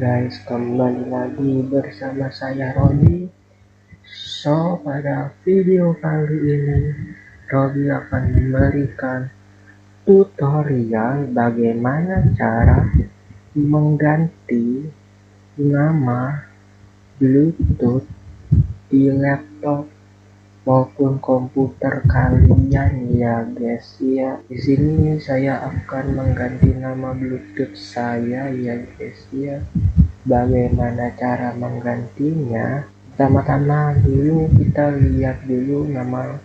guys, kembali lagi bersama saya Robi. So, pada video kali ini Robi akan memberikan tutorial bagaimana cara mengganti nama Bluetooth di laptop maupun komputer kalian ya guys ya. Di sini saya akan mengganti nama Bluetooth saya ya guys ya. Bagaimana cara menggantinya? Pertama-tama dulu kita lihat dulu nama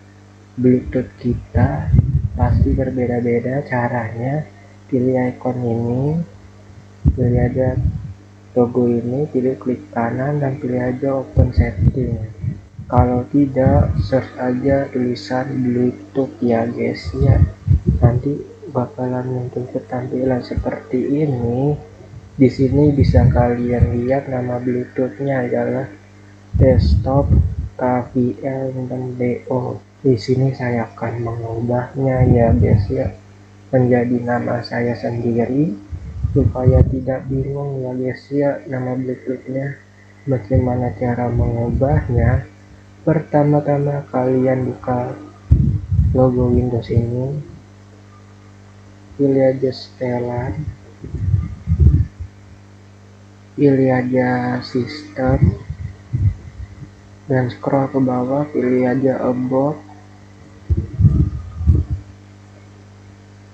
Bluetooth kita. Pasti berbeda-beda caranya. Pilih icon ini, pilih aja logo ini, pilih klik kanan dan pilih aja open setting. Kalau tidak, search aja tulisan Bluetooth ya guys ya. Nanti bakalan muncul ketampilan seperti ini. Di sini bisa kalian lihat nama Bluetoothnya adalah desktop KVL6DO. Di sini saya akan mengubahnya ya guys ya menjadi nama saya sendiri supaya tidak bingung ya guys ya nama Bluetoothnya. Bagaimana cara mengubahnya? Pertama-tama kalian buka logo Windows ini, pilih aja setelan, pilih aja sistem, dan scroll ke bawah, pilih aja about.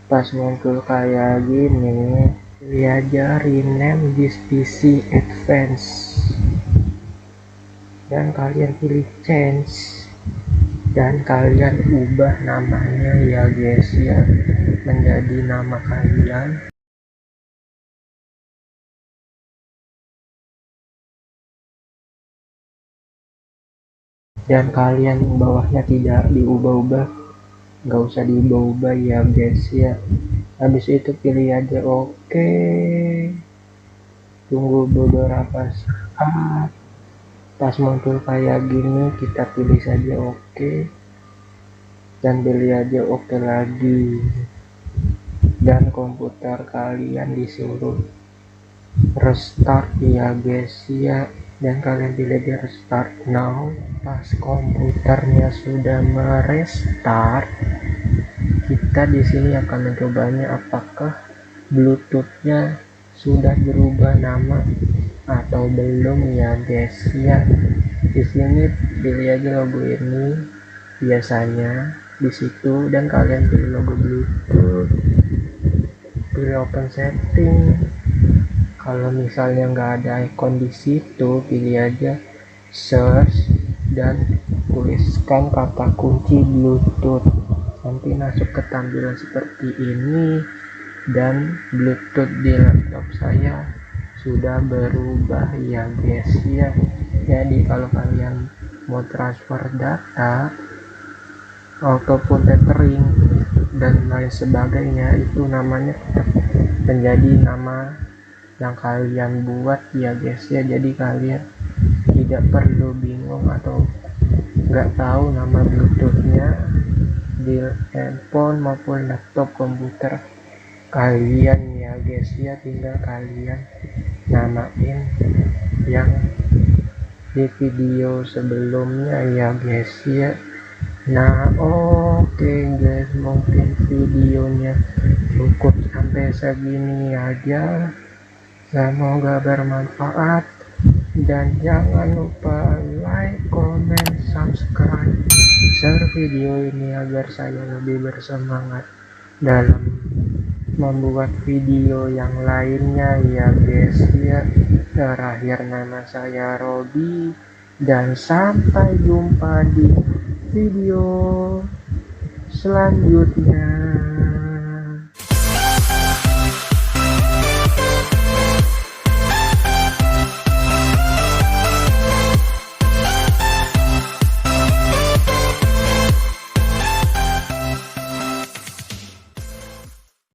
Pas muncul kayak gini, pilih aja rename this PC advance, dan kalian pilih change, dan kalian ubah namanya ya guys ya menjadi nama kalian. Dan kalian bawahnya tidak diubah-ubah, nggak usah diubah-ubah ya guys ya. Habis itu pilih aja oke, tunggu beberapa saat. Pas muncul kayak gini kita pilih saja oke, dan pilih aja oke lagi, dan komputer kalian disuruh restart ya guys ya, dan kalian pilih aja restart now. Pas komputernya sudah merestart, kita di sini akan mencobanya apakah Bluetoothnya sudah berubah nama atau belum ya guys ya. Di sini pilih aja logo ini biasanya di situ, dan kalian pilih logo Bluetooth, pilih open setting. Kalau misalnya nggak ada icon di situ, pilih aja search dan tuliskan kata kunci Bluetooth. Nanti masuk ke tampilan seperti ini, dan Bluetooth di laptop saya sudah berubah ya guys ya. Jadi kalau kalian mau transfer data ataupun tethering dan lain sebagainya, itu namanya tetap menjadi nama yang kalian buat ya guys ya. Jadi kalian tidak perlu bingung atau nggak tahu nama Bluetoothnya di handphone maupun laptop komputer kalian ya guys ya. Tinggal kalian namain yang di video sebelumnya ya guys ya. Nah oke guys, mungkin videonya cukup sampai segini aja. Semoga bermanfaat, dan jangan lupa like, comment, subscribe, share video ini agar saya lebih bersemangat dalam membuat video yang lainnya ya guys ya. Terakhir, nama saya Robi, dan sampai jumpa di video selanjutnya.